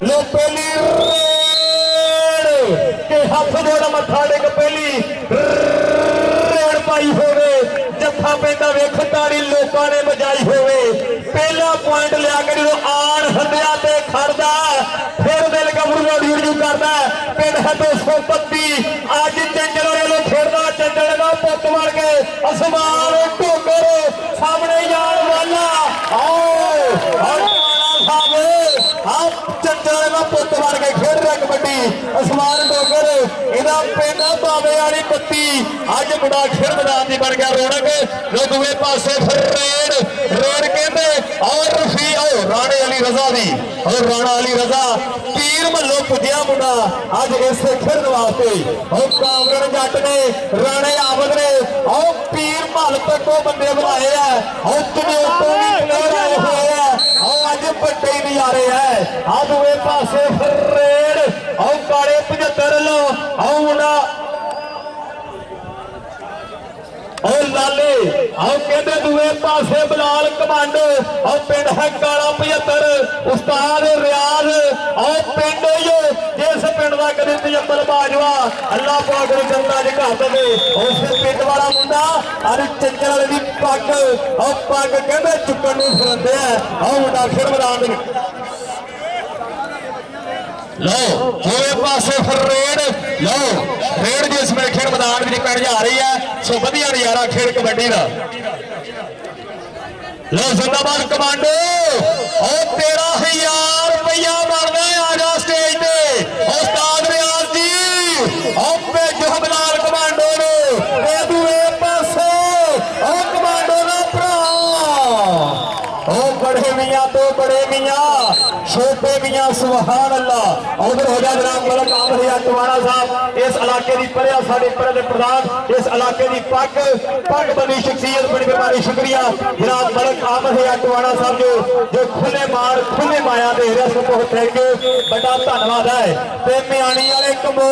लो पहली के हाथ जोड़ा मथा टेक पहली रेड पाई होवे जत्था पेंदा वेख ताड़ी लोकां ने बजाई होवे पहला पॉइंट लिया के जो आन हंदिया ते खड़दा फिर दिल गबरू वीडियो करदा पिंड है 232 अज चंचल वालों खेड़दा चंचल का पुत मार के आसमान ढोकर सामने जान वाला आओ चंचल का पुत मार के खेड़ रहा कबड्डी आसमान डोगर इहदा पिंड बाबे वाली बत्ती अज मुंडा खेड़ मैदान की बन गया रौनक जो दूए पासे फिर रेड कहते और रफी राणे अली रजा दी और राणा अली रजा पीर मल्लो पुजया मुंडा अज इसे खेड़न वास्ते और कामगढ़ जट ने राणे आमद ने और पीर महल तक बंदे बुलाए है और चनेटों भी प्लेयर आए हुए है और अज बड़े नजारे है आ दूए पासे फिर रेड और काले 75 लो और मुंडा और लाले आओ कहते दूए पासे बिलाल कमांडो और पिंड है काला 75 उस्ताद रियाज और पिंड जो जिस पिंड का कभी तजम्बल बाजवा अल्लाह पाक ने चंदा जी घर दे उस पिंड वाला मुंडा अरे चंचल वाले की पग और पग कहते चुकन फिरते हैं और मुंडा फिर मैदान लो दूए पासे फिर रेड जिस में खेल मैदान में पेड़ जा रही है सो वधिया नजारा खेल कबड्डी का लो जिंदाबाद कमांडो और 13,000 रुपया बनना आ जा स्टेज पे उस्ताद रियाज जी और भेजो बिलाल कमांडो ने दूए पासे और कमांडो ना भरा बड़े मियाँ तो बड़े मियाँ छोटे मियाँ सुभान अल्लाह उधर हो जाए जनाब मलक आमद टवाणा साहब इस इलाके की पढ़िया साढ़े पढ़े प्रधान इस इलाके की पग बनी शख्सियत बड़ी बीमारी शुक्रिया जनाब मलक आमद टवाणा साहब जो खुले मार खुले माया दे रहे सब बहुत थैंक यू बड़ा धन्यवाद है ते मियाणी वाले कमो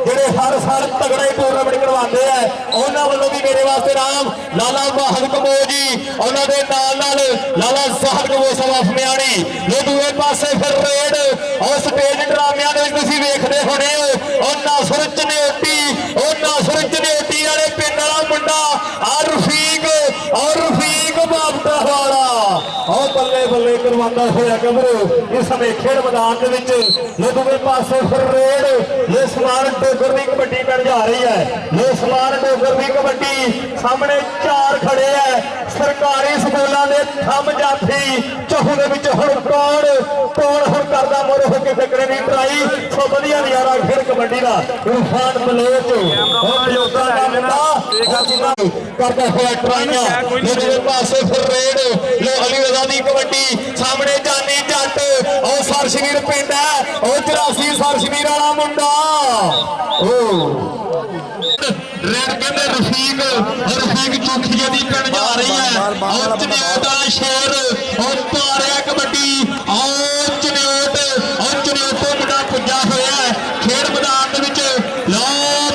जेडे हर साल तगड़ा ही टूरनामेंट करवाते हैं उन्होंने वालों भी मेरे वास्ते राम लाला वाहद कमो जी उन्होंने नाल लाला साहब कमो सब मियाणी जो दूए पासे फिर रेड और स्टेज ड्रामिया वेखते होने और नासुर चनेटी वाले पिंड वाला मुंडा और रफीक बाबटा वाला और बल्ले बल्ले करवाता होया गबरू इस समय खेल मैदान के दूसरे पासे फिर रेड ये समान डोगर की कबड्डी बन जा रही है ये समान डोगर की कबड्डी सामने 4 खड़े है सरकारी स्कूलों के थम जाफी चहू के हुण कौन हुण करदा मोर होके टकरे नहीं ट्राई सो वधिया नजारा खेल कबड्डी का इरफान बलोच और योगा का मुंडा करदा होया ट्राइयां दूसरे पासे फिर रेड लो अली रजा दी कबड्डी सामने जानी जट और सरशवीर पिंड है और 84 सरशवीर वाला मुंडा रेड कहते रफीक चौखिया की पिंड जा रही है और चनेट वाला शेर और तारिया कबड्डी और चनेटो मुंडा पुजा होया है खेल मैदान लो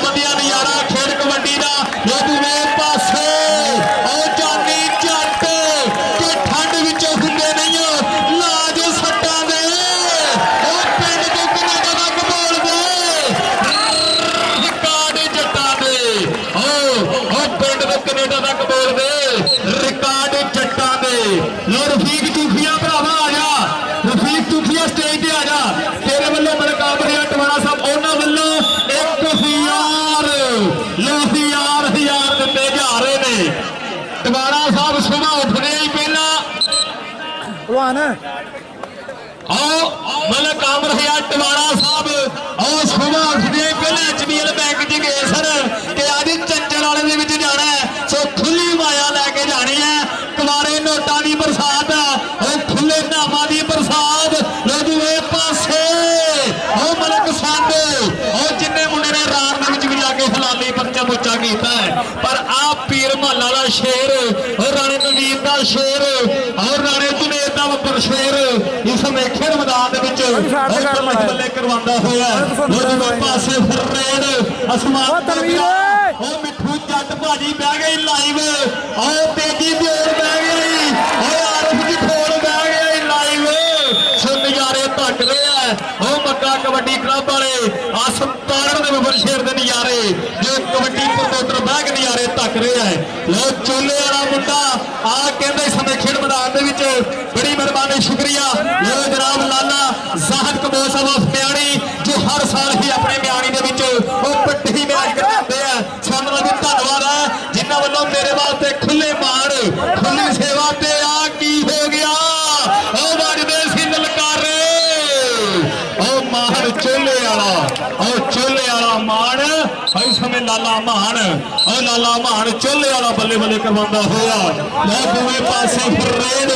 बंदिया नजारा खेल कबड्डी का जो दूसरे पासे और जानी जट के ठंड होंगे नहीं लाज सट्टा दे और पिंड को कनेडा तक बोल दे रिकार्ड जट्टा दे पिंड को कनेडा तक बोल दे रिकार्ड जट्टा दे लो रफीक चूखिया भरावा आ जा रफीक चूखिया स्टेज पे आ जा तेरे वालों मलकाम टवाणा साहब उन्होंने वालों 1000 दिते जा रहे ने टवाणा साहब सुबह उठने ही पहला मलक आमर टवाणा साहब और सुबह उठने ही पहले HBL बैंक च गए सर कि अज चंचल वाले जाना है सो खुली माया लैके जानी है कवारे नोटा की बरसात और खुले नामा की बरसात दूए पासे और मलक संद और जिन्ने मुंडे ने राम भी जाके हलाली पर्चा पुचा किया है पर आप पीर महल वाला शेर और राणे नवीन का शेर और राणे जुनेद का बब्बर शेर इस समय खेल मैदान बल्ले करवाता हुआ पासे फिर रेड आसमान मिठू जट भाजी बह गई लाइव और तेजी जोर बह गई आरफ की ठोड़ बह गई लाइव सुन नजारे तक रहे हैं रहे हैं। लो चोले वाला मुंडा आ कहते समय खेड मैदान दे विच बड़ी मेहरबानी शुक्रिया। लो जनाब लाला ज़ाहिद कबोज साहब म्याणी जो हर साल ही अपने म्याणी दे विच पट्टी मैच करवाते हैं। सानू भी धन्नवाद है जिन्हां वल्लों मेरे वास्ते खुले माण खुली सेवा ते आ की हो गया ओ वजदे सी ललकारे ओ माण चोले वाला ओ चोले वाला माण इस समय लाला महान और लाला महान चोले वाला बल्ले बल्ले करवाता होया। मैं दूसरे पासे फरेड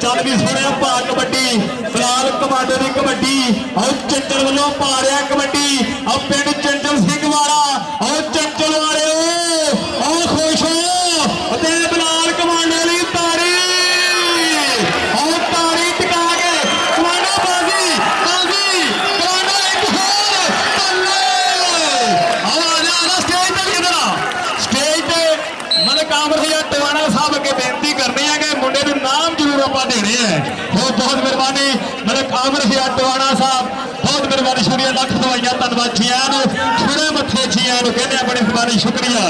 चल भी सुने पा कबड्डी फिलहाल कमांडो की कबड्डी और चंचल वालों पा रहा कबड्डी और पिंड चंचल सिंह वाला और चंचल वाले और खुश हो बिलाल कमांडो की तारी और तारी टिका के कमांडो बाजी बाजी कमांडो एक टवाना साहब अगे बेनती करनी है कि मुंडे नूं नाम जरूर आप देने हैं। बहुत मेहरबानी मलिक आमर सिया टवाना साहब बहुत मेहरबानी शुक्रिया लख दवाइयां धन्नवाद जिया छुड़े मथे जिया कहने बड़ी मेहरबानी शुक्रिया।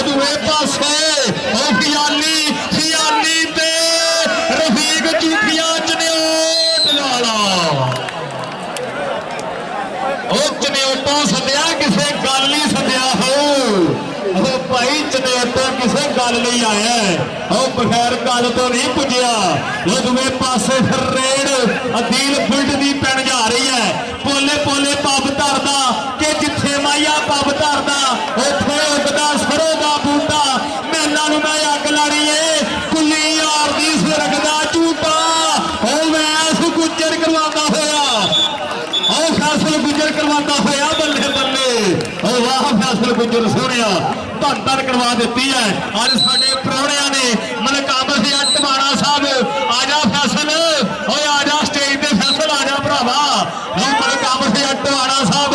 दूए पासे खियाली ते रफीक चूकिया चन्योट वाला चन्योटों सद्या किसे गल नहीं सद्या हो भाई चन्योटो किसे गल नहीं आया है बगैर गल तो नहीं पुजया। दूसरे पासे फिर रेड अदील फुल्ट की पैन जा रही है पोले पोले पब धरदा कि जिथे माइया पब धरदा उथे उगदा सरों का बूटा मैना नूं मैं अग लानी है कुली यार दी सिरकदा झूठा वैस गुजर करवाता होया फैसल गुजर करवाता होया बल्ले बल्ले वाह फैसल गुजर सोहणिया धन धन करवा दी है। अज साडे प्रोहणियां ने मलिक आमर सिया टवाना साहब आजा फैसल आजा स्टेज पे फैसल आजा भरावा मलिक आमर सिया टवाना साहब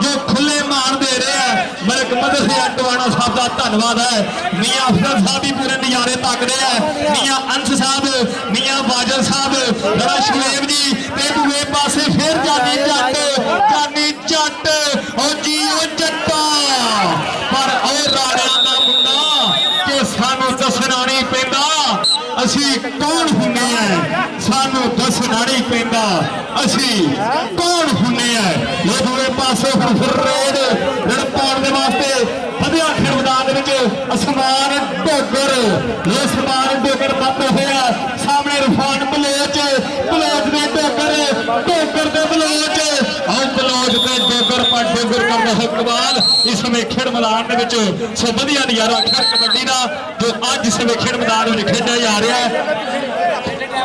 जो खुले मान दे रहे हैं मलिक मदर सिया टवाना साहब का धन्यवाद है। मियां अफजल साहब भी पूरे नज़ारे तक रहे हैं मियां अंश साहब मियां वाजल साहब जरा शुएब जी दूए पासे फिर जानी जट जी जट्टा पर राणियां दा मुंडा कि सानू दसना नहीं पैंदा असी कौन हुंने हैं सानू दसना नहीं पैंदा असी कौन हुंने हैं। ये दूए पासे रेड रन पाउण दे वास्ते वधिया खेड मैदान दे विच असमान ढोगर ये समान ढोगर बंद होया सामने रफान बलोच दे ढोगर दे बलोच और बलोच दे डोगर पर डोगर करदा है कमाल इस समय खेड मैदान दे विच सो वधिया नज़ारा खेड कबड्डी दा जो अज इस समय खेड मैदान में खेडा जा रहा है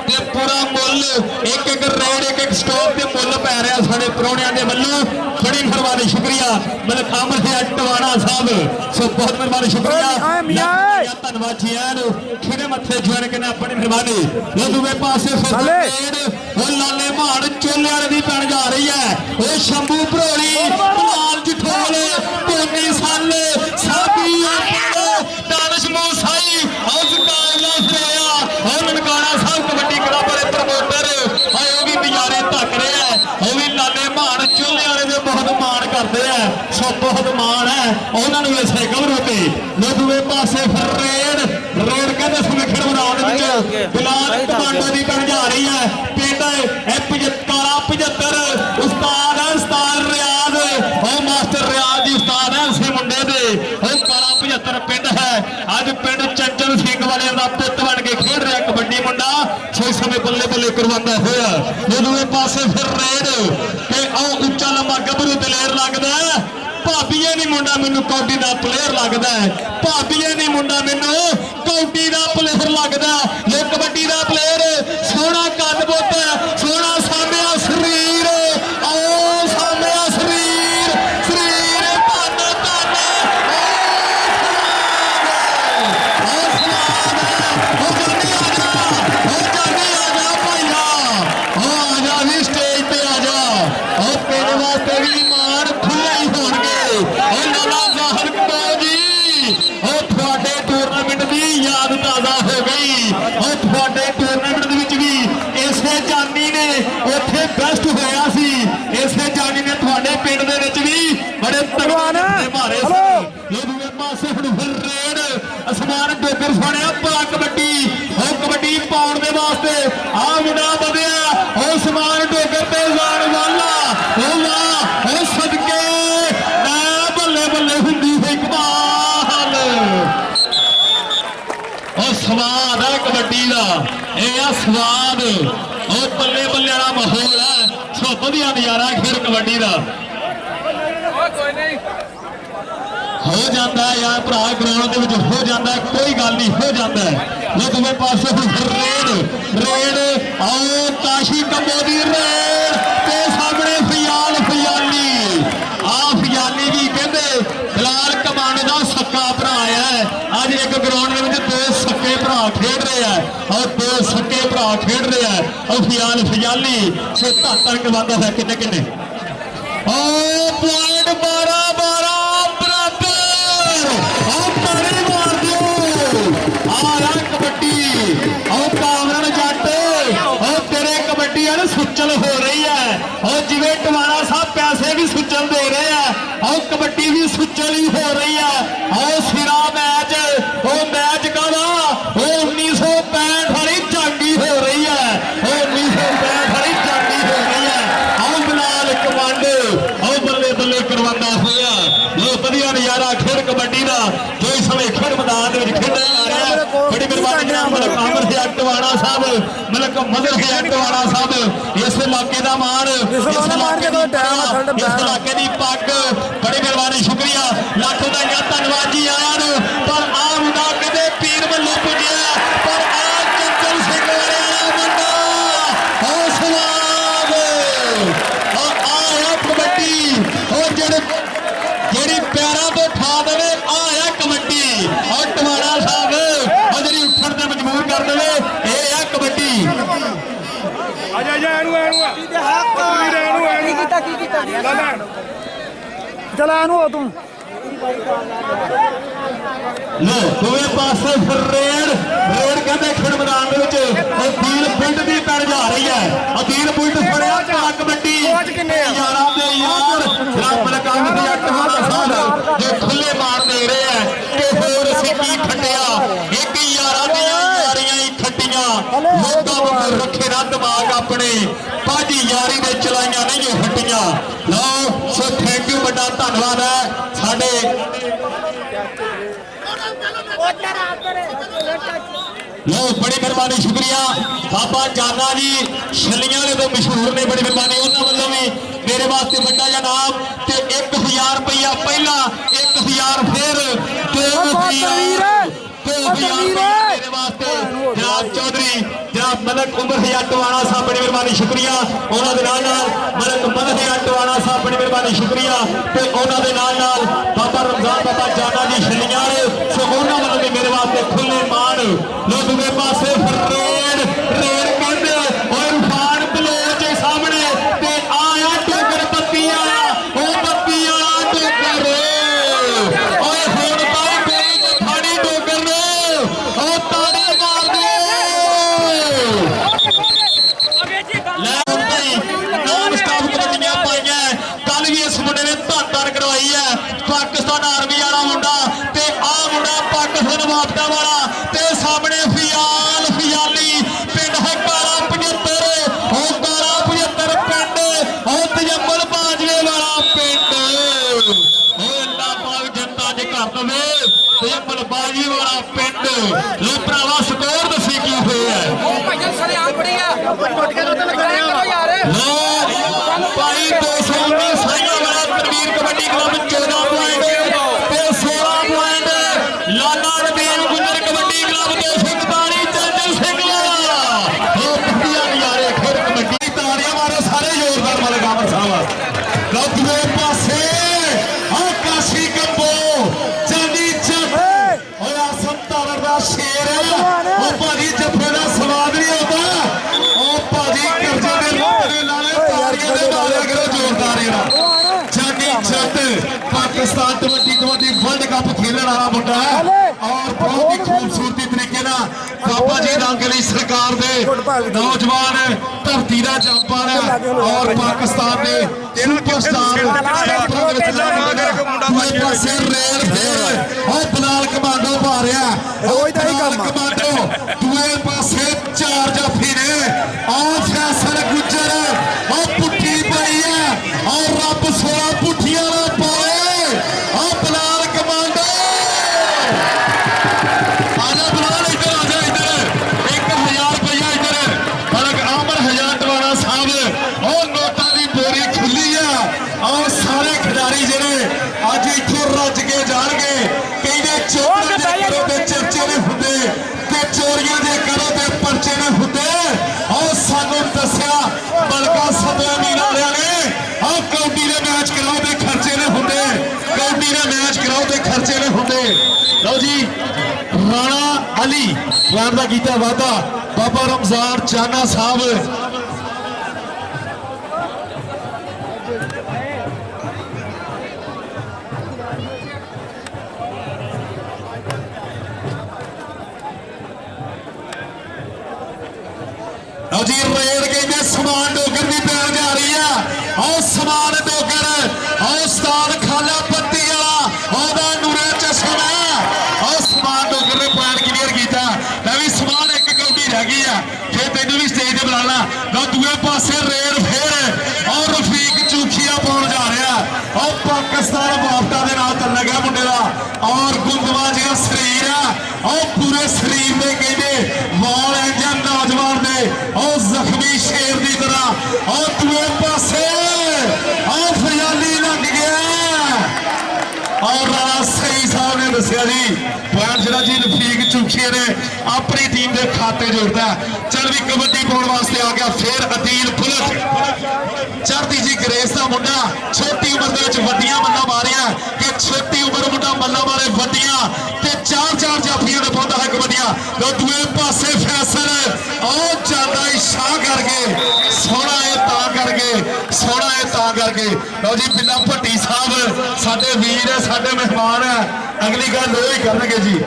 ते पूरा मुल एक एक रेड एक एक स्टॉप ते मुल पै रहा साडे प्रोहणियां दे वल्लों बड़ी मेहरबानी शुक्रिया मलिक आमर सिया टवाना साहब सो बहुत मेहरबानी शुक्रिया धन्यवाद जी खिड़े मथे जुआन के अपनी मेहरबानी। दूसरे पासे लाले महान चोले वाले की पैन जा रही है वो शंभू भरोली लाल जठोल टोनी सल साबी दानिश मूसाई ननकाना साहब कबड्डी क्लब वाले प्रमोटर भी नज़ारे तक रहे हैं वो भी लाले महान चोले वाले में बहुत मान करते हैं सो बहुत मान है उन्होंने इसे गौरव पे। दूसरे पासे फिर रेड कहते सुखेड़ मैदान बिलाल कमांडो की पैन जा रही है पिंड काला 75 उस्ताद रियाज मास्टर रियाज जी उस्ताद है उसे मुंडे दे काला 75 पिंड है अज पिंड चंचल सिंह वाले का पुत बन के खेड रहा कबड्डी मुंडा सो इस समय बल्ले बल्ले करवाता होया। दूसरे पासे फिर रेड के उच्चा लंबा गबरू दलेर लगता है भाभीए नहीं मुंडा मैनू कौडी का प्लेयर लगता है भाभीए नहीं मुंडा मैनू कौडी का प्लेयर लगता ये कबड्डी का प्लेयर सोहना कद बुत सोहना सामया शरीर सामया शरीर धन धन आजा भी स्टेज पे आजा तेरे वास्ते भी मान खुले ही होंगे लाला ज़ाहिर कबोज जी टूरनामेंट की याद ताज़ा हो गई टूरनामेंट भी इसे जानी ने उत्थे बेस्ट होया सी इसे जानी ने थोड़े पिंड दे विच भी बड़े तगड़े मारे दूसरे पासे रेड आसमान डोगर सुने पा कबड्डी और कबड्डी पाउण दे वास्ते आ मुंडा बधिया और समान डोगर ते जान वाला ओ वाह ओ सदके ना बल्ले बल्ले हुंदी इकबाल ओ स्वाद है कबड्डी दा ये आ स्वाद ओ बल्ले बल्ले वाला माहौल है सो वधिया नजारा खेल कबड्डी दा हो जाता है यार भरा ग्राउंड के हो जाता है कोई गल नहीं हो जाता है जो दूसरे पास रेड आओ काशी कंबो की रेड ते सामने फियाल फियाली आ फियाली भी कहते फिलहाल कमाने का सक्का भरा है अज एक ग्राउंड में दो सक्के भरा खेड रहे हैं और दो सक्के भरा खेड रहे हैं और फियाल फियाली से धन करवाता है किन्ने किन्ने पॉइंट 12-12 सुचल हो रही है और जिवें टवाणा साहब पैसे भी सुचल दे रहे हैं और कबड्डी भी सुचल ही हो रही है और सिरा मैच वो मैच का 1965 वाली जंग ही हो रही है 1965 वाली जंग ही हो रही है और बिलाल कमांडो और बल्ले बल्ले करवाता हुआ जो बढ़िया नजारा खेल कबड्डी का जो इस समय खेल मैदान खेल आ रहा है बड़ी मेहरबानी मलक आमर है टवाणा साहब मलक मदर है टवाणा साहब इस इलाके का मान इस इलाके की पग बड़ी मेहरबानी शुक्रिया लख बधाइयां धन्यवाद जी आया पर आ मुंडा किते पीर मल्लो पुजया पर आ चंचल सिंह वाला मुंडा हौसलाद और आया कबड्डी और जेड़ी पैरों तो ठा देवे आया कबड्डी और टवाणा साहब और जी उठन से मजबूर कर देवे ये है कबड्डी चला तू लो दोवे पासे फिर रेड कहते खेल मैदान अधीन पिंड की पैर जा रही है अधीन पिंड फड़िया कबड्डी यार जो खुले मार दे रहे हैं कि होर असीं की खटिया एक यारां यारियां ही खटियां लोकां वांग रखे ना दिमाग अपने भाजी यारी दे चलाइयां नहीं जो खटियां लो सो थैंक यू बड़ा धन्यवाद है साडे लो बड़ी मेहरबानी शुक्रिया बाबा जाना जी छलियां वाले तो मशहूर ने बड़ी मेहरबानी उन्होंने वालों भी मेरे वास्ते बड़ा जा नाम ते 1000 रुपया पहला 1000 फिर 2000 मेरे वास्ते जनाब चौधरी जनाब मलक उमर हया टवाणा साहब बड़ी मेहरबानी शुक्रिया उन्होंने मलक मदद हया टवाणा साहब बड़ी मेहरबानी शुक्रिया ते उन्होंने बाबा रमजान बाबा जाना जी छलियां वाले सो उन्होंने वालों भी मेरे वास्ते खुले मान लो दूसरे पासे रेड कहते और इरफान बलोच सामने ते आया टोकर बत्ती वाला वो बत्ती वाला टोकर और हुण भाई बेच फाड़ी टोकर ने और ताड़ी मार दे नॉन स्टॉप कबड्डियां पाइयां कल भी इस मुंडे ने धन करवाई है पाकिस्तान आर्मी वाला मुंडा ते आ मुंडा पाकिस्तान वापटा वाला ते सामने फियाल फियाली पिंड है काला 75 और काला 75 पिंड और तजम्मल बाजवे वाला पिंड अल्लाह पाक जनता दे घर दवे तजम्मल बाजवे वाला पिंड लो भरावा स्कोर दसी की होया है भाईजान सलाम बढ़िया लो भाई 219 साइया वाला तनवीर कबड्डी क्लब 14 पॉइंट ते 16 पॉइंट लाला नबीन गुजर कबड्डी क्लब 241 चंचल सिंह वाला ओ बढ़िया नजारे खेल कबड्डी ताड़ियां मारो सारे जोरदार वाले गामर साहब लो दूसरे पासे आकाशी कंबो चांदी चक और आसम तारा दा शेर ओ भाजी जफे दा स्वाद नहीं होता ओ भाजी कर्जे दे लोटे लाले ताड़ियां दे मारे करो जोरदार चांदी चक पाकिस्तान कबड्डी वर्ल्ड कप खेलने वाला मुंडा है और बहुत ही खूबसूरती तरीके ना बाबा जी रंगली सरकार दे नौजवान धरती का जंपर है और पाकिस्तान के सुपरस्टार और बिलाल कमांडो ਆ ਰਿਹਾ ਰੋਜ਼ ਦਾ ਹੀ ਕੰਮ ਆ। ਕਮਾਂਡੋ ਦੂਏ ਪਾਸੇ 4 ਜਾਫੀ ਨੇ ਆਹ ਫੈਸਲ ਗੁੱਜਰ ਆਹ ਪੁੱਠੀ ਪਈ ਹੈ ਆਹ ਰੱਬ 16 ਪੁੱਠੀਆਂ ਨਾ ਪਾਏ ਆਹ ਬਲਾਲ ਕਮਾਂਡੋ ਆਜਾ ਬਲਾਲ ਇੱਧਰ ਆਜਾ ਇੱਧਰ 1000 ਰੁਪਇਆ ਇੱਧਰ ਬਲਕ ਆਮਰ ਹਜ਼ਾਰਟਵਾੜਾ ਸਾਹਿਬ ਉਹ ਨੋਟਾਂ ਦੀ ਬੋਰੀ ਖੁੱਲੀ ਆ ਆਹ ਸਾਰੇ ਖਿਡਾਰੀ ਜਿਹੜੇ ਅੱਜ ਇੱਥੋਂ ਰੱਜ ਕੇ ਜਾਣਗੇ ਕਹਿੰਦੇ ਚੋਰਾਂ ਦੇ ਕਰੋ ਤੇ ਚਰਚੇ ਨਹੀਂ ਹੁੰਦੇ ਤੇ ਚੋਰੀਆਂ ਦੇ ਕਰੋ ਤੇ ਪਰਚੇ ਨਹੀਂ ਹੁੰਦੇ ਆਹ ਸਾਨੂੰ ਦੱਸਿਆ ਬਲਕਾ ਸਤਿਆ ਮੀਨਾ ਵਾਲਿਆਂ ਨੇ ਆਹ ਕੌਡੀ ਦੇ ਮੈਚ ਕਰਾਓ ਤੇ ਖਰਚੇ ਨਹੀਂ ਹੁੰਦੇ ਕੌਡੀ ਦੇ ਮੈਚ ਕਰਾਓ ਤੇ ਖਰਚੇ ਨਹੀਂ ਹੁੰਦੇ ਲਓ ਜੀ ਰਾਣਾ ਅਲੀ ਪਲਾਨ ਦਾ ਕੀਤਾ ਵਾਅਦਾ ਬਾਬਾ ਰਮਜ਼ਾਨ ਚਾਨਾ ਸਾਹਿਬ ਲਓ ਜੀ ਰੇਡ ਕਹਿੰਦੇ ਸਮਾਨ ਡੋਗਰ ਦੀ ਪੈਣ ਜਾ ਰਹੀ ਆ ਆਹ ਸਮਾਨ ਡੋਗਰ ਆਹ ਉਸਤਾਦ ਖਾਲਾ ਪੱਤੀ ਵਾਲਾ ਉਹਦਾ ਨੂਰੇ ਚਸ਼ਮਾ ਆਹ ਸਮਾਨ ਡੋਗਰ ਨੇ ਪੁਆਇੰਟ ਕਲੀਅਰ ਕੀਤਾ ਮੈਂ ਵੀ ਸਮਾਨ ਇੱਕ ਕੌਡੀ ਰਹਿ ਗਈ ਆ ਫੇਰ ਤੈਨੂੰ ਵੀ ਸਟੇਜ ਤੇ ਬੁਲਾਣਾ ਲਓ ਦੂਏ ਪਾਸੇ ਰੇਡ ਫੇਰ ਆਹ ਰਫੀਕ ਚੂਖੀਆ ਪਾਉਣ ਜਾ ਰਿਹਾ ਆਹ ਪਾਕਿਸਤਾਨ ਬਾਫਟਾ ਦੇ ਨਾਲ ਚੱਲ ਗਿਆ ਮੁੰਡੇ ਦਾ ਔਰ ਗੁੰਦਵਾ ਜਿਹਾ ਸਰੀਰ ਆ ਆਹ ਪੂਰੇ ਸਰੀਰ ਦੇ ਕਹਿੰਦੇ ਵਾਲ ਇੰਜਾ ਨੌਜਵਾਨ ਦੇ ਆਹ ਜ਼ਖਮੀ ਸ਼ੇਰ ਦੀ ਤਰ੍ਹਾਂ ਆਹ ਦੂਏ ਪਾਸੇ ਆਹ ਫਰਿਆਲੀ ਲੱਗ ਗਿਆ ਔਰ ਰਾਣਾ ਸਹੀ ਸਾਹਿਬ ਨੇ ਦੱਸਿਆ ਜੀ ਪੁਆਇੰਟ ਜਿਹੜਾ ਜੀ ਰਫੀਕ ਚੂਖੀਏ ਨੇ ਆਪਣੀ ਟੀਮ ਦੇ ਖਾਤੇ ਜੋੜਦਾ ਚੱਲ ਵੀ ਕਬੱਡੀ ਪਾਉਣ ਵਾਸਤੇ ਆ ਗਿਆ ਫੇਰ ਅਦੀਲ ਪੁਲਤ ਚੜ੍ਹਦੀ ਜੀ ਗਰੇਸ ਦਾ ਮੁੰਡਾ ਛੋਟੀ ਉਮਰ ਦੇ ਵਿੱਚ ਵੱਡੀਆਂ ਮੱਲਾਂ ਮਾਰੀਆਂ ਕਿ ਛੋਟੀ ਉਮਰ ਮੁੰਡਾ ਮੱਲਾਂ ਮਾਰੇ ਵੱਡੀਆਂ ਤੇ 4-4 ਜਾਫੀਆਂ ਨੇ ਪਾਉਂਦਾ ਹੈ ਕਬੱਡੀਆਂ ਲੋ ਦੂਏ ਪਾਸੇ ਫੈਸਲ ਉਹ ਜਾਂਦਾ ਇਸ਼ਾਰਾ ਕਰਕੇ ਸੋਹਣਾ ਇਹ ਤਾਂ ਕਰਕੇ ਲੋ ਜੀ ਬਿੱਲਾ ਭੱਟੀ ਸਾਹਿਬ ਸਾਡੇ ਵੀਰ ਹੈ ਸਾਡੇ ਮਹਿਮਾਨ ਹੈ ਅਗਲੀ ਗੱਲ ਉਹ ਹੀ ਕਰਨਗੇ ਜੀ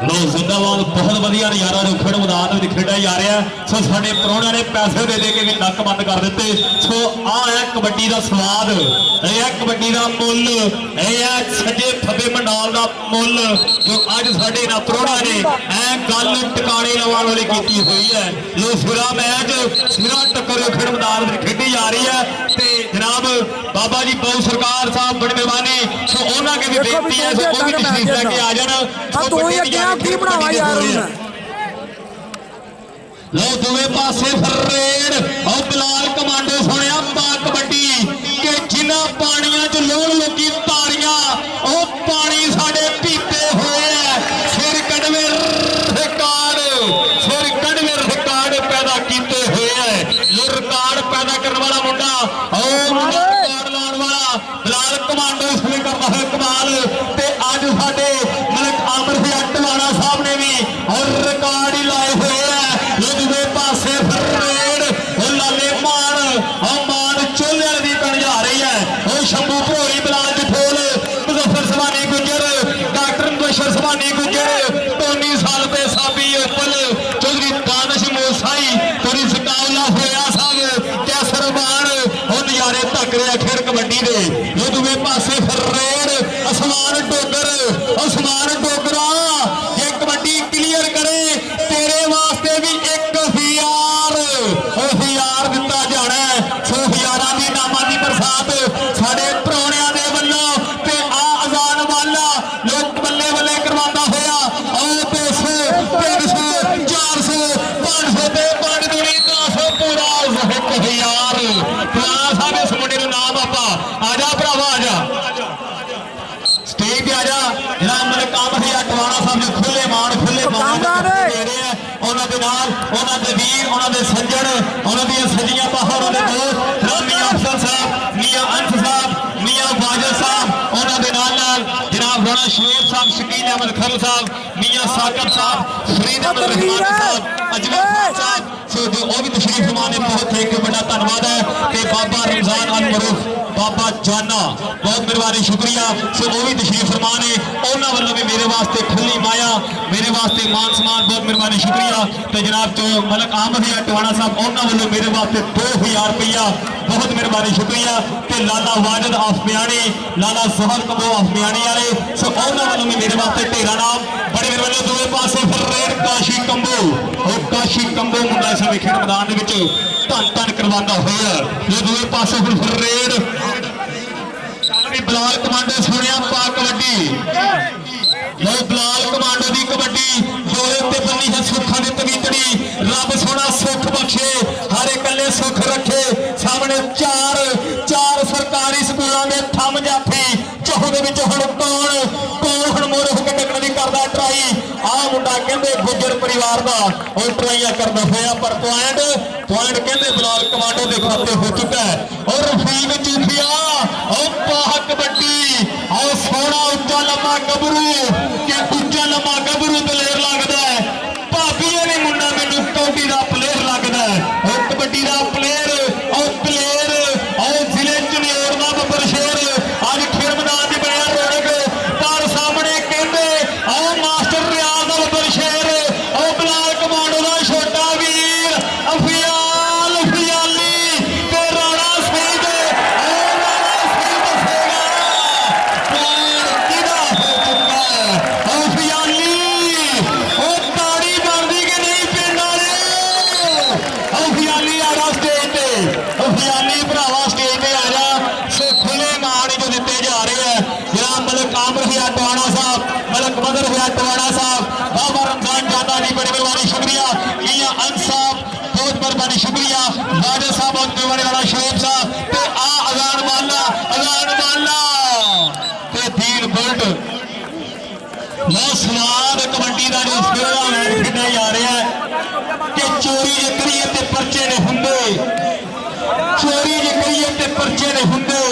ਲੋ ਜ਼ਿੰਦਾਬਾਦ ਬਹੁਤ ਵਧੀਆ ਨਜ਼ਾਰਾ ਰੁਖੜ ਮੈਦਾਨ ਵਿੱਚ ਖੇਡਿਆ ਜਾ ਰਿਹਾ ਸੋ ਸਾਡੇ ਪ੍ਰਾਹੁਣਿਆਂ ਨੇ ਪੈਸੇ ਦੇ ਦੇ ਕੇ ਵੀ ਨੱਕ ਬੰਦ ਕਰ ਦਿੱਤੇ ਸੋ ਆਹ ਹੈ ਕਬੱਡੀ ਦਾ ਸਵਾਦ ਇਹ ਹੈ ਕਬੱਡੀ ਦਾ ਮੁੱਲ ਇਹ ਹੈ ਸੱਜੇ ਫੱਬੇ ਮੰਡਾਲ ਦਾ ਮੁੱਲ ਜੋ ਅੱਜ ਸਾਡੇ ਨਾਲ ਪ੍ਰਾਹੁਣਿਆਂ ਨੇ ਐ ਗੱਲ ਟਿਕਾਣੇ ਲਾਉਣ ਵਾਲੀ ਕੀਤੀ ਹੋਈ ਹੈ ਲੋ ਸਿਰਾ ਮੈਚ ਸਿਰਾ ਟੱਕਰ ਰੁਖੜ ਮੈਦਾਨ ਵਿੱਚ ਖੇਡੀ ਜਾ ਰਹੀ ਹੈ ਤੇ ਜਨਾਬ ਬਾਬਾ ਜੀ ਬਹੁ ਸਰਕਾਰ ਸਾਹਿਬ ਬੜੀ ਮਿਹਰਬਾਨੀ ਸੋ ਉਹਨਾਂ ਕੇ ਵੀ ਬੇਨਤੀ ਹੈ ਸੋ ਉਹ ਵੀ ਤਸ਼ਰੀਫ ਲੈ ਕੇ ਆ ਜਾਣ ਆ ਤੂੰ ਹੀ ਅੱਗੇ ਆ ਕੀ ਬਣਾਵਾ ਯਾਰ ਹੁਣ ਲੋ ਦੋਵੇਂ ਪਾਸੇ ਫਰੇਡ ਉਹ ਬਲਾਲ ਕਮਾਂਡੋ ਸੁਣਿਆ ਪਾ ਕਬੱਡੀ ਕਿ ਜਿਨ੍ਹਾਂ ਪਾਣੀਆਂ 'ਚ ਲੋੜ ਲੋਕੀ ਤਾਰੀਆਂ ਉਹ ਪਾਣੀ ਸਾਡੇ ਪੀਤੇ ਹੋਏ ਐ ਸਿਰ ਕਢਵੇਂ ਰਿਕਾਰਡ ਪੈਦਾ ਕੀਤੇ ਹੋਏ ਐ ਲੋ ਰਿਕਾਰਡ ਪੈਦਾ ਕਰਨ ਵਾਲਾ ਮੁੰਡਾ ਉਹ ਮੁੰਡਾ ਰਿਕਾਰਡ ਲਾਉਣ ਵਾਲਾ ਬਲਾਲ ਕਮਾਂਡੋ ਇਸ ਵੇਲੇ ਕਰਦਾ ਹੈ ਕਮਾਲ ਤੇ ਅੱਜ ਸਾਡੇ ਮਲਕ ਆਮਰ ਹਜ਼ਾਰਟਵਾੜਾ ਸਾਹਿਬ ਨੇ ਵੀ ਔਰ ਰਿਕਾਰਡ ਹੀ ਲਾਏ ਹੋਏ ਐ ਦੂਜੇ ਪਾਸੇ ਫਰੇਡ ਉਹ ਲਾਲੇ ਮਾਨ ਚੋਲੇ ਵਾਲੀ ਦੀ ਬਣ ਜਾ ਰਹੀ ਹੈ ਉਹ ਸ਼ੰਭੂ ਭੋਰੀ ਬਲਾਲ ਜਠੋਲ ਮੁਜ਼ੱਫਰ ਸਵਾਨੀ ਗੁੱਜਰ ਡਾਕਟਰ ਮੁਬਸ਼ਰ ਸਵਾਨੀ ਗੁੱਜਰ ਟੋਨੀ ਸਾਲਪੇ ਸਾਬੀ ਉਪਲ ਚੌਧਰੀ ਦਾਨਿਸ਼ ਮੋਸਾਈ ਤੋਰੀ ਸਕਾਉਲਾ ਹੋਇਆ ਸਾਹਿਬ ਕੈਸਰ ਮਾਨ ਉਹ ਨਜ਼ਾਰੇ ਧੱਕ ਰਿਹਾ ਖੇਡ ਕਬੱਡੀ ਦੇ ਦੂਜੇ ਪਾਸੇ ਫਰੇਡ ਅਸਮਾਨ ਡੋਗਰਾ ਜੇ ਕਬੱਡੀ ਕਲੀਅਰ ਕਰੇ ਤੇਰੇ ਵਾਸਤੇ ਵੀ 1000 ਦਿੱਤਾ ਜਾਣਾ ਸੋ ਹਜ਼ਾਰਾਂ ਦੀ ਨਾਮਾਂ ਦੀ ਬਰਸਾਤ ਸਾਡੇ ਪ੍ਰਾਹੁਣਿਆਂ ਦੇ ਵੱਲੋਂ ਤੇ ਆ ਅਜ਼ਾਨ ਵਾਲਾ ਲੋਕ ਬੱਲੇ ਬੱਲੇ ਕਰਵਾਉਂਦਾ ਹੋਇਆ ਉਹ 200 300 400 500 ਤੇ 5 ਦੂਣੀ 10 ਪੂਰਾ 1000 ਪੁਰਾਣਾ ਸਾਹਿਬ ਇਸ ਮੁੰਡੇ ਨੂੰ ਨਾਮ ਆਪਾਂ ਆ ਜਾ ਭਰਾਵਾ ਆ ਜਾ ਸਟੇਜ ਤੇ ਆ ਜਾ ਜਿਹੜਾ ਮਲਕ ਆਮਰ ਹਜ਼ਾਰਟਵਾੜਾ ਸਾਹਿਬ ਨੇ ਖੁੱਲੇ ਮਾਣ ਦੇ ਰਹੇ ਆ ਉਹਨਾਂ ਦੇ ਨਾਲ ਉਹਨਾਂ ਦੇ ਵੀਰ ਉਹਨਾਂ ਦੇ ਸੱਜਣ ਉਹਨਾਂ ਦੀਆਂ ਸੱਜੀਆਂ ਬਾਹਾਂ ਉਹਨਾਂ ਦੇ ਦੋਸਤ ਮੀਆਂ ਅਫਸਰ ਸਾਹਿਬ ਮੀਆਂ ਅੰਤ ਸਾਹਿਬ ਮੀਆਂ ਬਾਜਲ ਸਾਹਿਬ ਉਹਨਾਂ ਦੇ ਨਾਲ ਜਨਾਬ ਰਾਣਾ ਸ਼ਵੇਬ ਸਾਹਿਬ ਸ਼ਕੀਲ ਅਹਿਮਦ ਖਲ ਸਾਹਿਬ ਮੀਆਂ ਸਾਕਬ ਸਾਹਿਬ ਫਰੀਦ ਅਹਿਮਦ ਰਹਿਮਾਨ ਸਾਹਿਬ ਅਜਮੇਰ ਸਾਹਿਬ ਸੋ ਜੋ ਉਹ ਵੀ ਤਸ਼ਰੀਫ ਫਰਮਾਨੇ ਬਹੁਤ ਥੈਂਕ ਯੂ ਬੜਾ ਧੰਨਵਾਦ ਹੈ ਤੇ ਬਾਬਾ ਰਮਜ਼ਾਨ ਅਲ ਮਰੂਫ बाबा जाना बहुत मेहरबानी शुक्रिया सो वो भी तशरीफ फरमा ने उन्होंने वालों भी मेरे वास्ते खुली माया मेरे वास्ते मान सम्मान बहुत मेहरबानी शुक्रिया तो जनाब जो मलक आमद है टवाणा साहब उन्होंने वालों मेरे वास्ते 2000 रुपया बहुत मेहरबानी शुक्रिया ते लाला वाजिद ऑफ म्याणी लाला सोहर कबो ऑफ म्याणी वाले सो उन्होंने वालों भी मेरे वास्ते ढेरा नाम बड़े मेहरबानी दूसरे पासे फिर रेड काशी कंबो और काशी कंबो मुंडा इस खेड मैदान धन धन करवाता होया जो दूसरे पासे फिर रेड बिलाल कमांडो सुनिया पा कबड्डी लो बिलाल कमांडो की कबड्डी जोड़े ते बनी है सुखा की तवीतड़ी रब सोना सुख बख्शे हर इकले सुख रखे सामने चार चार सरकारी स्कूलों के थम जाफी चौह के हुण कौन हुण मोरे होकर टकने की करता ट्राई आ मुंडा कहते गुजर परिवार का और ट्राइया करता होया पर पॉइंट कहते बिलाल कमांडो के खाते हो चुका है और रफीक चूफिया और पाह कबड्डी और सोना उच्चा लम्बा गबरू के उच्चा लम्बा गबरू प्लेयर लगता है भाभी ने मुंडा मैनू कबड्डी का प्लेयर लगता है और कबड्डी का प्लेयर और जिले चनेर का बब्बर शेर अज खेल मैदान में बनया रौनक पर सामने कहते और मास्टर रियाज का बब्बर शेर और बिलाल कमांडो का छोटा वीर अफियाल अफियाली ते राणा सिंह और राणा सिंह दसेगा हो चुका है अफियाली और ताड़ी बनती कि नहीं पिंड वाले अफियाली आ रहा स्टेज पे अफियाली भरावा स्टेज पे आ जा सो खुले मान जो दिते जा रहे हैं जनाब मलक आमर हिया टवाणा साहब मलक मदर हिया टवाणा साहब बाबा रमजान जादा जी बड़ी मेहरबानी शुक्रिया मियां अंस साहब बहुत मेहरबानी शुक्रिया वाजिद साहब बहुत मेहरबानी वाला शोएब साहब ते आ अजान वाला ते दीन बुल्ट बहुत स्वाद कबड्डी का जो मैच खेड़ा जा रहा है कि चोरी जे करिए ते परचे नहीं हुंदे चोरी जे करिए ते परचे नहीं हुंदे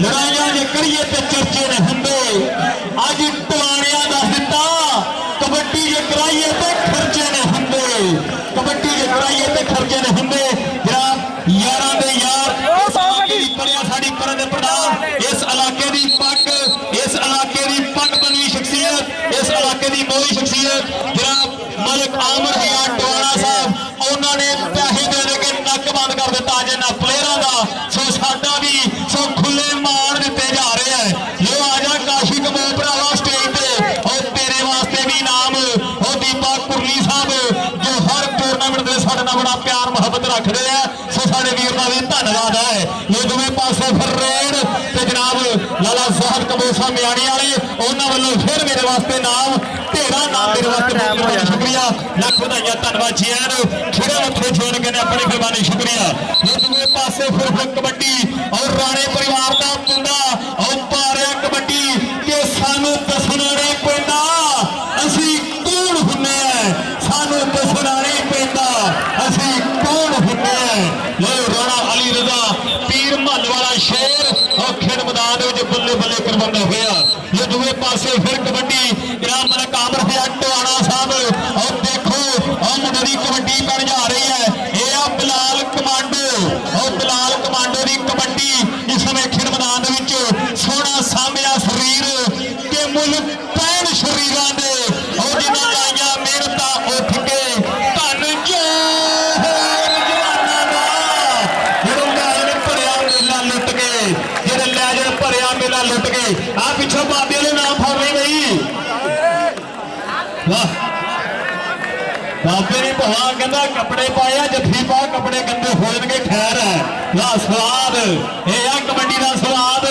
लड़ाइयां जे करिए ते चर्चे नहीं हुंदे अज टवाणिया दस दिता कबड्डी जे कराइए ते खर्चे नहीं हुंदे कबड्डी जे कराइए ते खर्चे नहीं हुंदे जनाब यारां दे यार साड़ी परन दे प्रधान इस इलाके दी पग बनी शख्सियत इस इलाके दी मोई शख्सियत जनाब मलिक आमर हिया टवाणा साहब उन्होंने पैसे देने के नक बंद कर दिता जिन्होंने प्लेयरों का सो साडा भी सो खुले मान दिते जा रहे हैं जो आ जा काशी कबो भरावा स्टेज पे और तेरे वास्ते भी नाम और दीपा कुरली साहब जो हर टूरनामेंट में साडे नाल बड़ा प्यार मुहब्बत रखते हैं सो साडे वीर का भी धन्यवाद है ये दोवें पासे फिर रेड ते जनाब लाला साहब कबोसा म्याणी वाले उन्होंने वालों फिर मेरे वास्ते नाम ढेरा नाम मेरे वास्ते बहुत शुक्रिया लख बधाइयां धन्यवाद जी खिड़े मथे छोड़ के अपनी मेहरबानी शुक्रिया ये दोवें पासे फिर कबड्डी और राणे परिवार का मुंडा और पारिया कबड्डी के सानू दसना नहीं पैंदा असीं कौन हुन्ने सानू दसना नहीं पैंदा असीं कौन हुन्ने लो राणा अली रजा पीर महल वाला शेर और खेड मैदान में बल्ले बल्ले करवाता होया ये दोवें पासे फिर कबड्डी इनाम मलक आमर हिया टवाणा साहब और देखो और मुंडे दी कबड्डी बन जा रही है ये आ बिलाल कमांडो और बिलाल कमांडो की कबड्डी इस समय खेड मैदान में सोना सामया शरीर के मुल पैन शरीरों के और जिन्हें लाइया मेहनत उठ के धन जो लुट गए जेडे लैजर भरिया मेला लुट गए आ पिछों बाबे ने नाम फड़ नहीं गई वाह बाबे ने भवा कहता कपड़े पाया जफ्फी पा कपड़े गंदे हो जाएंगे खैर है वाह स्वाद ये आ कबड्डी का स्वाद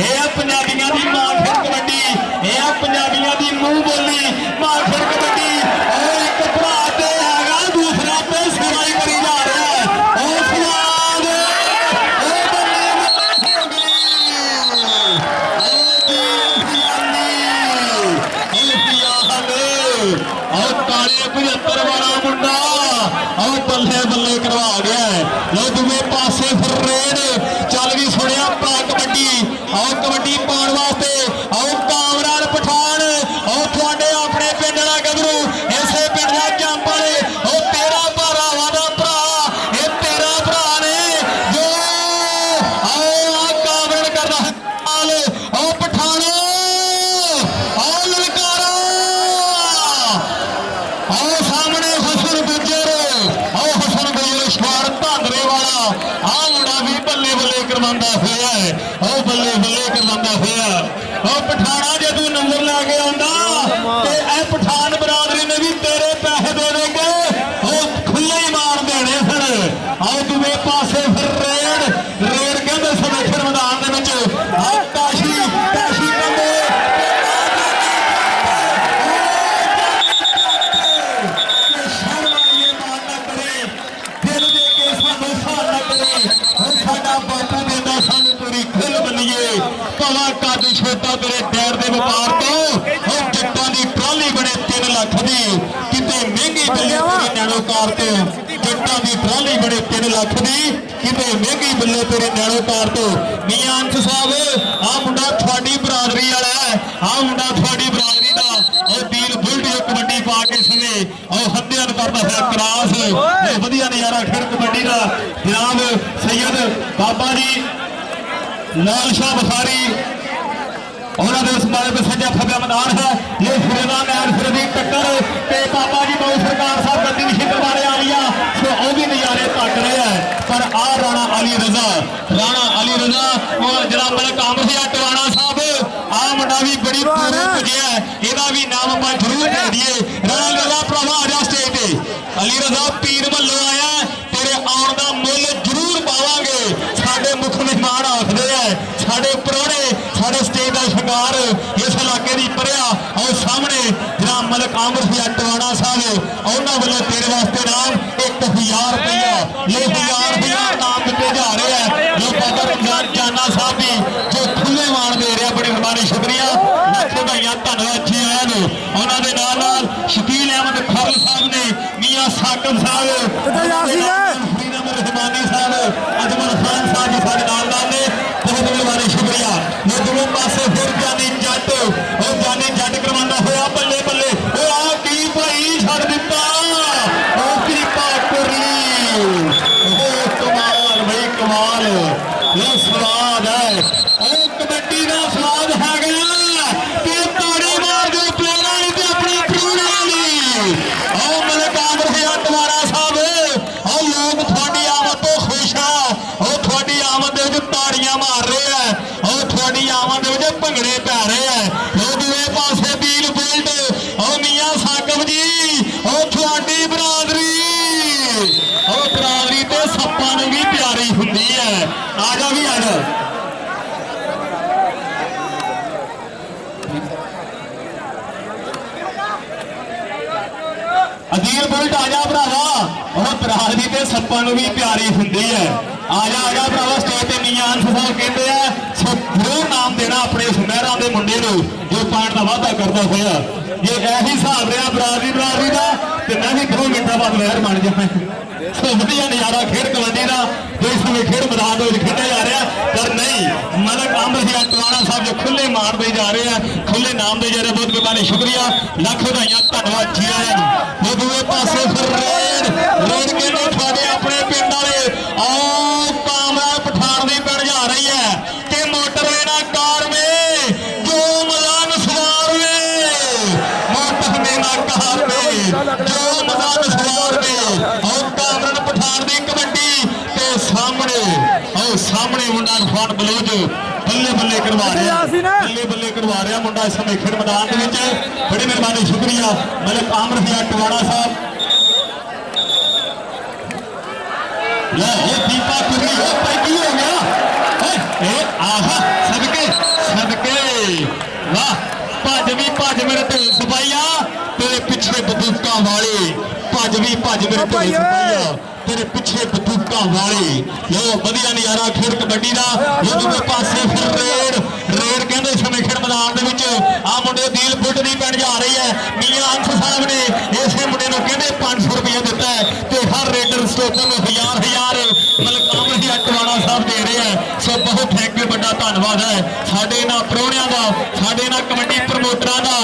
ये आ पंजाबियों की मां फिर कबड्डी ये आ पंजाबियों की मुंह बोली मां फिर कबड्डी और एक भरा ते हैगा दूसरा पे सिवाई करी जा रहा है और स्वाद और काले 75 वाला मुंडा और बल्ले बल्ले करवा गया है लो दूसरे पासे फिर रेड चल भी सुनिया पा कबड्डी और कबड्डी पाने वास्ते और कामरान पठान और थोड़े अपने पिंड का गबरू इसे पिंड का जंप वाले और तेरा भरावा का भरा ये तेरा भरा ने जो आओ ਵਾਲਾ ਆ ਮੁੰਡਾ ਵੀ ਬੱਲੇ ਬੱਲੇ ਕਰਵਾਉਂਦਾ ਹੋਇਆ ਹੈ। ਉਹ ਬੱਲੇ ਬੱਲੇ ਕਰਵਾਉਂਦਾ ਹੋਇਆ। ਉਹ ਪਠਾਣਾ ਜੇ ਤੂੰ ਨੰਬਰ ਲੈ ਕੇ ਆਉਂਦਾ ਤੇ ਇਹ ਪਠਾਨ ਬਰਾਦਰੀ ਨੇ ਵੀ ਤੇਰੇ ਪੈਸੇ ਦੇ ਦੇਗੇ ਉਹ ਖੁੱਲੇ ਹੀ ਮਾਰ ਦੇਣੇ ਸਨ। ਆਓ ਦੂਏ ਪਾਸੇ ਫਿਰ ਰੇਡ ਕਹਿੰਦੇ ਸਮੇਖਰ ਮੈਦਾਨ ਦੇ ਵਿੱਚ ਆ ਕਾਸ਼ੀ ਕਹਿੰਦੇ ਸਾਡਾ ਬਾਪੂ ਦਿੰਦਾ ਸਾਨੂੰ ਪੂਰੀ ਖੁੱਲ ਬੰਨੀਏ ਭਲਾ ਕੱਦ ਛੋਟਾ ਤੇਰੇ ਟਾਇਰ ਦੇ ਵਪਾਰ ਤੋਂ ਉਹ ਜੱਟਾਂ ਦੀ ਟਰਾਲੀ ਬਣੇ 3 ਲੱਖ ਦੀ ਕਿਤੇ ਮਹਿੰਗੀ ਬੱਲੇ ਤੇਰੇ ਨੈਣੋ ਕਾਰ ਤੋਂ ਜੱਟਾਂ ਦੀ ਟਰਾਲੀ ਬਣੇ 3 ਲੱਖ ਦੀ ਕਿਤੇ ਮਹਿੰਗੀ ਬੱਲੇ ਤੇਰੇ ਨੈਣੋ ਕਾਰ ਤੋਂ ਮੀਆਂ ਅੰਸ਼ ਸਾਹਿਬ ਆ ਮੁੰਡਾ ਤੁਹਾਡੀ ਬਰਾਦਰੀ ਵਾਲਾ ਹੈ। ਆ ਮੁੰਡਾ ਤੁਹਾਡੀ ਬਰਾਦਰੀ ਦਾ ਉਹ ਦੀਲ ਬੁਲਟ ਜੋ ਕਬੱਡੀ ਪਾ ਕੇ ਸਮੇਂ ਉਹ ਹੱਦਿਆਂ ਕਰਦਾ ਹੋਇਆ ਕਰਾਸ ਇਹ ਵਧੀਆ ਨਜ਼ਾਰਾ ਖੇਡ ਕਬੱਡੀ ਦਾ ਜਨਾਬ ਸੈयद ਬਾਬਾ ਜੀ ਲਾਲ ਸ਼ਾਹ ਬਖਾਰੀ ਉਹਨਾਂ ਦੇ ਉਸ ਬਾਰੇ ਸੱਜਾ ਖੱਬਾ ਮੈਦਾਨ ਹੈ। ਇਹ ਫਿਰਦਾ ਮੈਚ ਫਿਰ ਦੀ ਟੱਕਰ ਤੇ ਬਾਬਾ ਜੀ ਬਹੁ ਸਰਕਾਰ ਸਾਹਿਬ ਗੱਦੀ ਨਿਸ਼ਿਤ ਬਾਰੇ ਆ ਲਿਆ ਸੋ ਉਹ ਵੀ ਨਜ਼ਾਰੇ ਤੱਕ ਰਿਹਾ ਪਰ ਆ ਰਾਣਾ ਅਲੀ ਰਜ਼ਾ ਉਹ ਜਿਹੜਾ ਮਲਕ ਆਮਰ ਸਿਆ ਟਵਾਣਾ ਸਾਹਿਬ ਆ ਮੁੰਡਾ ਵੀ ਬੜੀ ਪੂਰੇ ਪੁੱਜਿਆ ਇਹਦਾ ਵੀ ਨਾਮ ਆਪਾਂ ਜ਼ਰੂਰ ਦੇ ਦਈਏ। ਰਾਣਾ ਰਜ਼ਾ ਭਰਾਵਾ ਆ ਜਾ ਸਟੇਜ ਤੇ ਅਲੀ ਰਜ਼ਾ ਪੀਰ ਵੱਲੋਂ ਆਇਆ ਤੇਰੇ ਆਉਣ ਦਾ ਮੁੱਲ ਜ਼ਰੂਰ ਪਾਵਾਂਗੇ। ਸਾਡੇ ਮੁੱਖ ਮਹਿਮਾਨ ਆਖਦੇ ਆ ਸਾਡੇ ਪ੍ਰਾਹੁਣੇ ਸਾਡੇ ਸਟੇਜ ਦਾ ਸ਼ਿੰਗਾਰ ਇਸ ਇਲਾਕੇ ਦੀ ਪਰਿਆ ਆਓ ਸਾਹਮਣੇ ਜਿਹੜਾ ਮਲਕ ਆਮਰ ਸਿਆ ਟਵਾਣਾ ਸਾਹਿਬ ਉਹਨਾਂ ਵੱਲੋਂ ਤੇਰੇ ਵਾਸਤੇ ਨਾਮ 1000 ਰੁਪਇਆ ਇਹ 1000 ਰੁਪਇਆ ਨਾਮ ਦਿੱਤੇ ਜਾ ਰਹੇ ਆ ਜੋ ਬਾਬਾ ਰਮਜ਼ਾਨ ਜਾਨਾ ਸਾਹਿਬ ਦੀ ਜੋ ਖੁੱਲੇ ਮਾਣ ਦੇ ਰਿਹਾ ਬੜੀ ਮਿਹਰਬਾਨੀ ਸ਼ੁਕਰੀਆ ਲੱਖ ਵਧਾਈਆਂ ਧੰਨਵਾਦ ਜੀ ਆਇਆਂ ਨੂੰ। ਉਹਨਾਂ ਦੇ ਨਾਲ ਸ਼ਕੀਲ ਅਹਿਮਦ ਖਰਲ ਸਾਹਿਬ ਨੇ ਮੀਆਂ ਸਾਕਬ ਸਾਹਿਬ ਫਰੀਦਮ ਰਹਿਮਾਨੀ ਸਾਹਿਬ ਅਜਮਲ ਖਾਨ ਸਾਹਿਬ ਜੀ ਸਾਡੇ ਨਾਲ ਨੇ ਬਹੁਤ ਮਿਹਰਬਾਨੀ ਸ਼ੁਕਰੀਆ। ਮੈਂ ਦੋਵੇਂ ਪਾਸੇ ਫਿਰ ਜਾਨੀ ਜੱਟ ਉਹ ਜਾਨੀ ਜੱਟ ਕਰਵਾਉਂਦਾ ਹੋਇਆ ਬੱਲੇ ਬੱਲੇ ਉਹ ਆ ਕੀ ਭਾਈ ਛੱਡ ਦਿੱਤਾ ਉਹ ਕਿਰਪਾ ਕਰੀ ਉਹ ਕਮਾਲ ਬਈ ਕਮਾਲ ਇਹ ਸਵਾਦ ਹੈ ਉਹ ਕਬੱਡੀ ਦਾ ਸਵਾਦ ਹੈਗਾ ਤੇ ਤਾੜੀ ਮਾਰ ਦਿਓ ਪਲੇਅਰਾਂ ਲਈ ਤੇ ਆਪਣੀ ਟੀਮਾਂ ਲਈ। ਆਓ ਮਲਕ ਆਮਰ ਸਿਆ ਟਵਾਣਾ ਸਾਹਿਬ ਆਓ ਲੋਕ ਤੁਹਾਡੀ ਆਮਦ ਤੋਂ ਖੁਸ਼ ਆ ਉਹ ਤੁਹਾਡੀ ਆਮਦ ਦੇ ਵਿੱਚ ਤਾੜੀਆਂ ਮਾਰ ਰਹੇ ਆ ਉਹ ਤੁਹਾਡੀ ਆਮਦ ਦੇ ਵਿੱਚ ਭੰਗੜੇ ਪੈ ਰਹੇ ਆ ਉਹ ਦੂਏ ਪਾਸੇ ਦੀਲ ਬੁਲਟ ਉਹ ਮੀਆਂ ਸਾਕਬ ਜੀ ਉਹ ਤੁਹਾਡੀ ਬਰਾਦਰੀ ਉਹ ਬਰਾਦਰੀ ਤੇ ਸੱਪਾਂ ਨੂੰ ਵੀ ਪਿਆਰੀ ਹੁੰਦੀ ਹੈ। ਆ ਜਾ ਵੀ ਆ ਜਾ ਅਦੀਲ ਬੁਲਟ ਆ ਜਾ ਭਰਾਵਾ ਉਹ ਬਰਾਦਰੀ ਤੇ ਸੱਪਾਂ ਨੂੰ ਵੀ ਪਿਆਰੀ ਹੁੰਦੀ ਹੈ। ਆ ਜਾ ਭਰਾਵਾ ਸਟੇਜ ਤੇ ਮੀਆਂ ਅੰਸ਼ ਸਾਹਿਬ ਕਹਿੰਦੇ ਆ ਸੋ ਜ਼ਰੂਰ ਨਾਮ ਦੇਣਾ ਆਪਣੇ ਸੁਨਹਿਰਾਂ ਦੇ ਮੁੰਡੇ ਨੂੰ ਜੋ ਪਾਣ ਦਾ ਵਾਅਦਾ ਕਰਦਾ ਹੋਇਆ ਜੇ ਇਹੀ ਹਿਸਾਬ ਰਿਹਾ ਬਰਾਦਰੀ ਦਾ ਤੇ ਮੈਂ ਵੀ 2 ਮਿੰਟਾਂ ਬਾਅਦ ਲਹਿਰ ਬਣ ਜਾਵਾਂ। ਸੋ ਵਧੀਆ ਨਜ਼ਾਰਾ ਖੇਡ ਕਬੱਡੀ ਦਾ ਜੋ ਇਸ ਸਮੇਂ ਖੇਡ ਮੈਦਾਨ ਦੇ ਵਿੱਚ ਖੇਡਿਆ ਜਾ ਰਿਹਾ ਪਰ ਨਹੀਂ ਮਲਕ ਆਮਰ ਸਿਆ ਟਵਾਣਾ ਸਾਹਿਬ ਜੋ ਖੁੱਲੇ ਮਾਰਦੇ ਜਾ ਰਹੇ ਆ ਖੁੱਲੇ ਨਾਮ ਦੇ ਜਾ ਰਹੇ ਬਹੁਤ ਮਿਹਰਬਾਨੀ ਸ਼ੁਕਰੀਆ ਲੱਖ ਵਧਾਈਆਂ ਧੰਨਵਾਦ ਜੀ ਆਇਆਂ ਨੂੰ। ਉਹ ਦੂਏ ਪਾਸੇ ਫਿਰ ਰੇਡ ਕਹਿੰਦੇ ਤੁਹਾਡੇ ਆਪਣੇ ਪਿੰਡ ਵਾਲੇ ਆਓ ਕਾਮਰਾ ਪਠਾਨ ਦੀ ਪਿੰਡ ਜਾ ਰਹੀ ਹੈ ਕਿ ਮੋਟਰਵੇ ਨਾ ਕਾਰ ਮੇ ਜੋ ਮਜ਼ਾਨ ਸਵਾਰ ਵੇ ਮੋਟਰ ਮੇ ਨਾ ਕਾਰ ਮੇ ਜੋ ਮਜ਼ਾਨ ਸਵਾਰ ਵੇ ਆਓ ਕਾਮਰਨ ਪਠਾਨ ਦੀ ਕਬੱਡੀ ਤੇ ਸਾਹਮਣੇ ਮੁੰਡਾ ਖਾਨ ਬਲੋਚ ਬੱਲੇ ਬੱਲੇ ਕਰਵਾ ਰਿਹਾ ਮੁੰਡਾ ਇਸ ਸਮੇਂ ਖੇਡ ਮੈਦਾਨ ਦੇ ਵਿੱਚ ਬੜੀ ਮਿਹਰਬਾਨੀ ਸ਼ੁਕਰੀਆ ਮਲਕ ਆਮਰ ਸਿਆ ਟਵਾਣਾ ਸਾਹਿਬ। ਲੈ ਇਹ ਦੀਪਾ ਕੁਰੀ ਹੋ ਭਾਈ ਕੀ ਹੋ ਗਿਆ ਇਹ ਆਹਾ ਸਦਕੇ ਵਾਹ ਭੱਜ ਮੇਰੇ ਢੋਲ ਸਪਾਈਆ ਤੇਰੇ ਪਿੱਛੇ ਬੰਦੂਕਾਂ ਵਾਲੇ ਭੱਜ ਮੇਰੇ ਢੋਲ ਸਪਾਈਆ ਤੇਰੇ ਪਿੱਛੇ ਬੰਦੂਕਾਂ ਵਾਲੇ ਲੋ ਵਧੀਆ ਨਜ਼ਾਰਾ ਖੇਡ ਕਬੱਡੀ ਦਾ ਇਹ ਦੂਜੇ ਪਾਸੇ ਫਿਰ ਰੇਡ ਕਹਿੰਦੇ ਸਮੇਂ ਖੇਡ ਮੈਦਾਨ ਦੇ ਵਿੱਚ ਆ ਮੁੰਡੇ ਦੀਲ ਬੁੱਟ ਦੀ ਪਿੰਡ ਜਾ ਰਹੀ ਹੈ ਮੀਆਂ ਅੰਸ਼ ਸਾਹਿਬ ਨੇ ਇਸੇ ਮੁੰਡੇ ਨੂੰ ਕਹਿੰਦੇ 500 ਰੁਪਏ ਦਿੱਤਾ ਤੇ ਹਰ ਰੇਡਰ ਸਟੋਕਰ ਨੂੰ 1000 ਮਲਕ ਆਮਰ ਸਿਆ ਟਵਾਣਾ ਸਾਹਿਬ ਦੇ ਰਹੇ ਆ ਸੋ ਬਹੁਤ ਥੈਂਕ ਯੂ ਵੱਡਾ ਧੰਨਵਾਦ ਹੈ ਸਾਡੇ ਨਾਲ ਪ੍ਰਾਹੁਣਿਆਂ ਦਾ ਸਾਡੇ ਨਾਲ ਕਬੱਡੀ ਪ੍ਰਮੋਟਰਾਂ ਦਾ